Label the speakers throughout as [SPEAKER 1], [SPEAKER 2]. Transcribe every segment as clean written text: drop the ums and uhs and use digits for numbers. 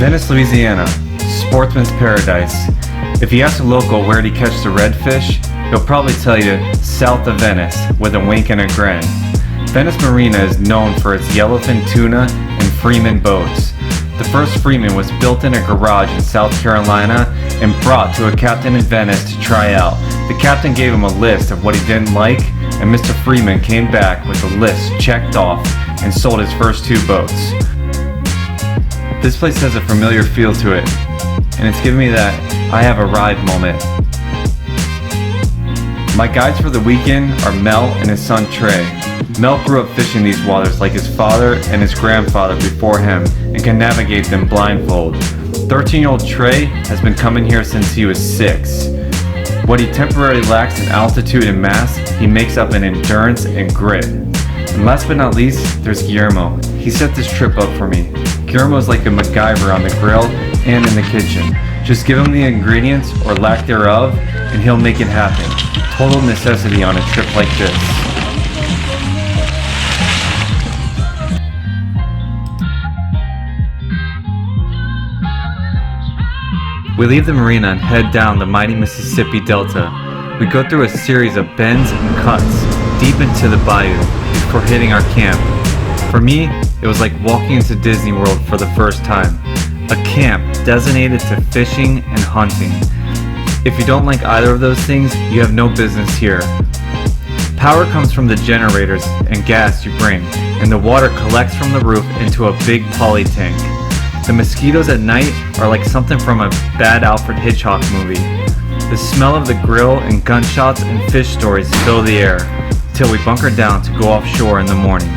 [SPEAKER 1] Venice, Louisiana, sportsman's paradise. If you ask a local where to catch the redfish, he'll probably tell you south of Venice with a wink and a grin. Venice Marina is known for its yellowfin tuna and Freeman boats. The first Freeman was built in a garage in South Carolina and brought to a captain in Venice to try out. The captain gave him a list of what he didn't like, and Mr. Freeman came back with the list checked off and sold his first 2 boats. This place has a familiar feel to it, and it's given me that I have arrived moment. My guides for the weekend are Mel and his son Trey. Mel grew up fishing these waters like his father and his grandfather before him and can navigate them blindfold. 13-year-old Trey has been coming here since he was 6. What he temporarily lacks in altitude and mass, he makes up in endurance and grit. And last but not least, there's Guillermo. He set this trip up for me. Guillermo's like a MacGyver on the grill and in the kitchen. Just give him the ingredients or lack thereof and he'll make it happen. Total necessity on a trip like this. We leave the marina and head down the mighty Mississippi Delta. We go through a series of bends and cuts deep into the bayou before hitting our camp. For me, it was like walking into Disney World for the first time. A camp designated to fishing and hunting. If you don't like either of those things, you have no business here. Power comes from the generators and gas you bring, and the water collects from the roof into a big poly tank. The mosquitoes at night are like something from a bad Alfred Hitchcock movie. The smell of the grill and gunshots and fish stories fill the air, till we bunker down to go offshore in the morning.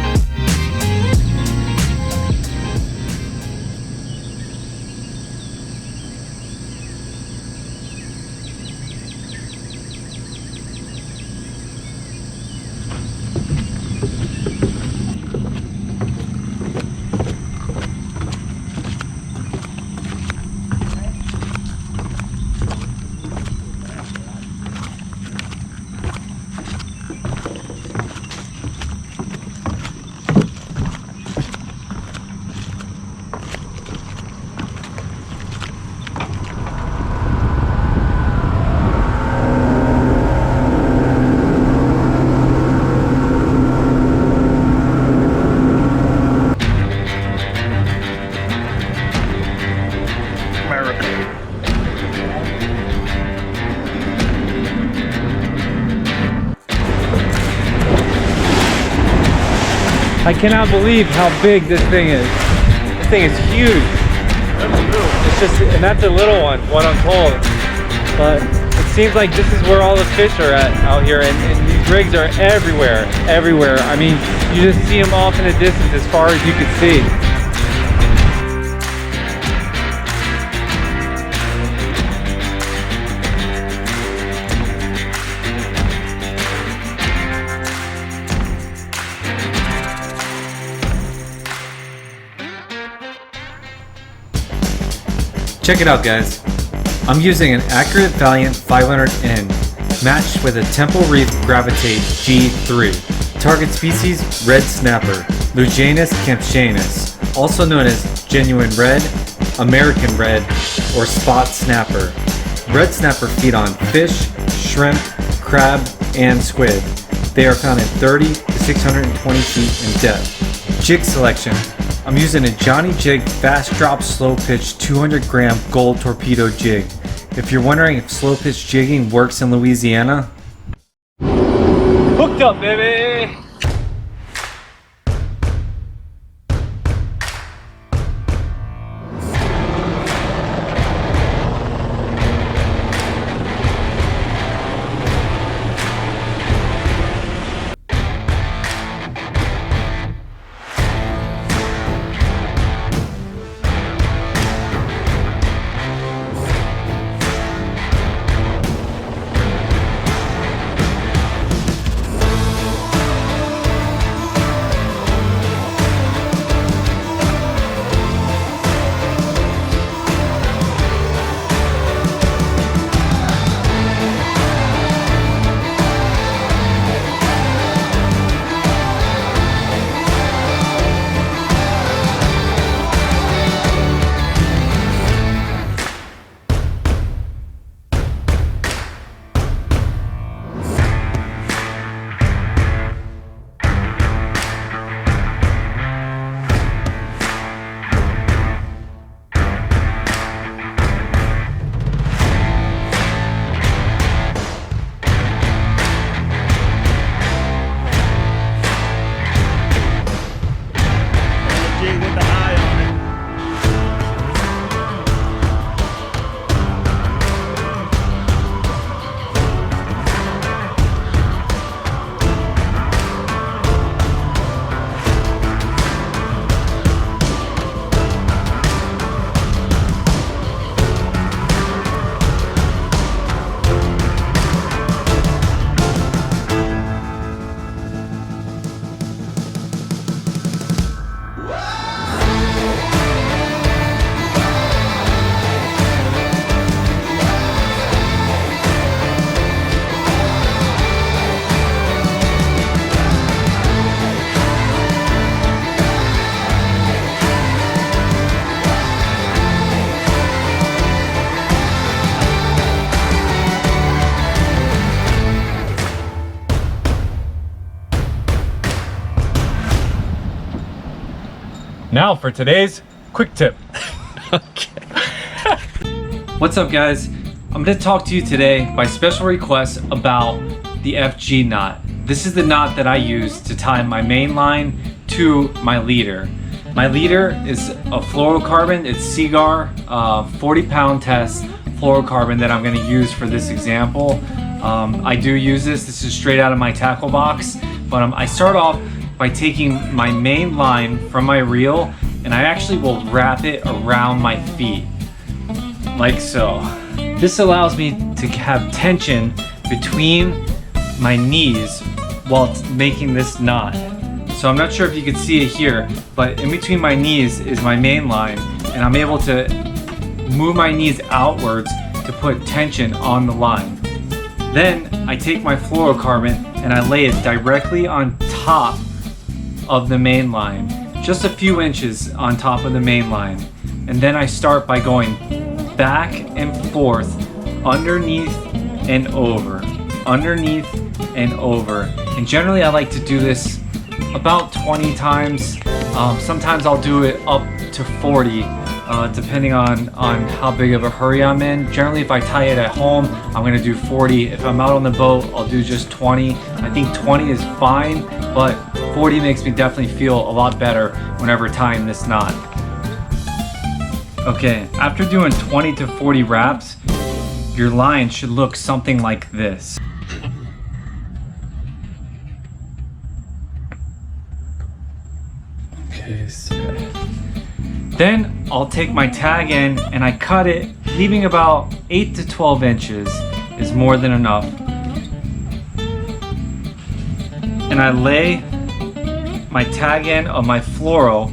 [SPEAKER 2] I cannot believe how big this thing is. This thing is huge. It's just, and that's a little one, what I'm told. But it seems like this is where all the fish are at out here, and these rigs are everywhere, everywhere. I mean, you just see them off in the distance as far as you can see.
[SPEAKER 1] Check it out, guys. I'm using an Accurate Valiant 500N matched with a Temple Reef Gravitate G3. Target species, red snapper, Lujanus campsianus, also known as genuine red, American red, or spot snapper. Red snapper feed on fish, shrimp, crab, and squid. They are found at 30 to 620 feet in depth. Jig selection. I'm using a Johnny Jig fast drop slow pitch 200 gram gold torpedo jig. If you're wondering if slow pitch jigging works in Louisiana,
[SPEAKER 2] Hooked up, baby! Now for today's quick tip.
[SPEAKER 1] Okay. What's up, guys? I'm going to talk to you today by special request about the FG knot. This is the knot that I use to tie my main line to my leader. My leader is a fluorocarbon. It's Cigar 40-pound test fluorocarbon that I'm going to use for this example. I do use this. This is straight out of my tackle box. But I start off by taking my main line from my reel, and I actually will wrap it around my feet, like so. This allows me to have tension between my knees while making this knot. So I'm not sure if you can see it here, but in between my knees is my main line, and I'm able to move my knees outwards to put tension on the line. Then I take my fluorocarbon and I lay it directly on top of the main line, just a few inches on top of the main line. And then I start by going back and forth, underneath and over, underneath and over. And generally I like to do this about 20 times. Sometimes I'll do it up to 40, depending on how big of a hurry I'm in. Generally, if I tie it at home, I'm gonna do 40. If I'm out on the boat, I'll do just 20. I think 20 is fine, but 40 makes me definitely feel a lot better whenever tying this knot. Okay, after doing 20 to 40 wraps, your line should look something like this. Okay, so then I'll take my tag end and I cut it, leaving about 8 to 12 inches is more than enough. And I lay my tag end of my fluoro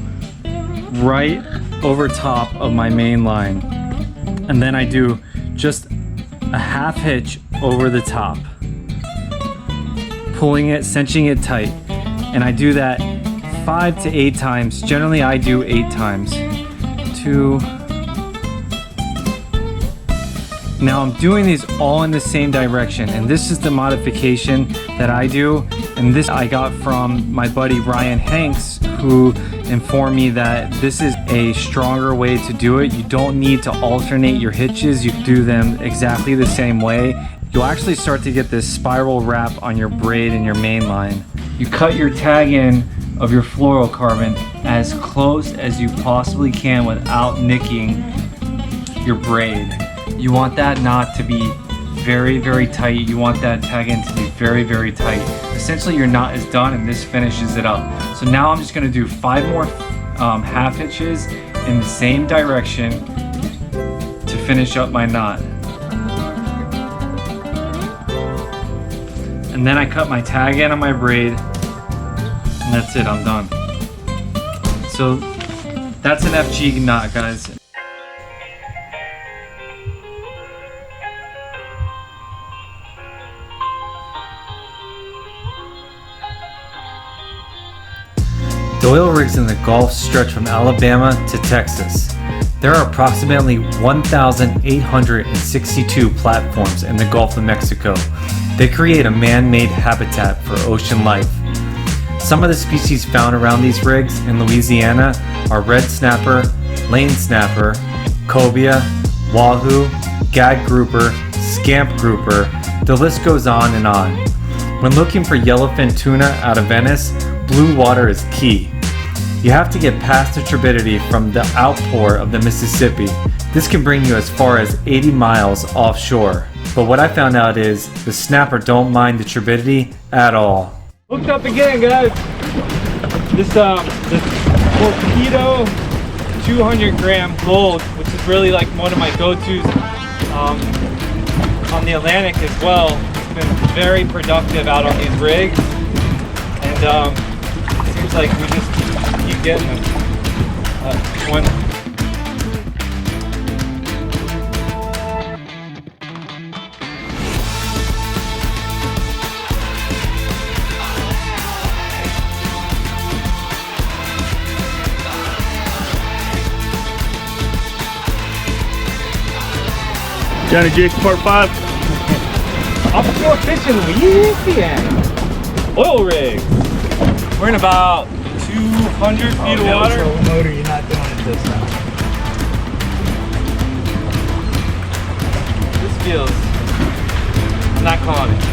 [SPEAKER 1] right over top of my main line. And then I do just a half hitch over the top, pulling it, cinching it tight. And I do that 5 to 8 times. Generally I do 8 times. 2. Now I'm doing these all in the same direction, and this is the modification that I do, and this I got from my buddy Ryan Hanks, who informed me that this is a stronger way to do it. You don't need to alternate your hitches, you do them exactly the same way. You'll actually start to get this spiral wrap on your braid and your main line. You cut your tag in of your fluorocarbon as close as you possibly can without nicking your braid. You want that knot to be very, very tight. You want that tag end to be very, very tight. Essentially your knot is done and this finishes it up. So now I'm just gonna do 5 more half hitches in the same direction to finish up my knot. And then I cut my tag end on my braid, and that's it, I'm done. So that's an FG knot, guys. The oil rigs in the Gulf stretch from Alabama to Texas. There are approximately 1,862 platforms in the Gulf of Mexico. They create a man-made habitat for ocean life. Some of the species found around these rigs in Louisiana are red snapper, lane snapper, cobia, wahoo, gag grouper, scamp grouper. The list goes on and on. When looking for yellowfin tuna out of Venice, blue water is key. You have to get past the turbidity from the outpour of the Mississippi. This can bring you as far as 80 miles offshore. But what I found out is the snapper don't mind the turbidity at all.
[SPEAKER 2] Hooked up again, guys. This torpedo 200-gram gold, which is really like one of my go-tos on the Atlantic as well. It's been very productive out on these rigs, and it seems like we just keep getting them.
[SPEAKER 3] Johnny Jigs Part 5.
[SPEAKER 2] Offshore fishing Louisiana. Oil rigs. We're in about 2 200 feet of water.
[SPEAKER 4] Motor, you're not doing it this time.
[SPEAKER 2] This feels, I'm not calling it.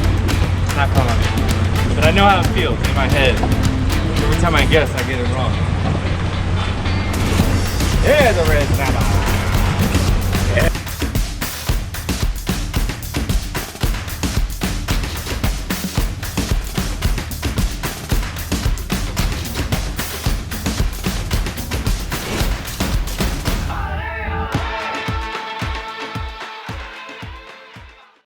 [SPEAKER 2] I'm not calling it. But I know how it feels in my head. Every time I guess, I get it wrong. Yeah, the red snapper.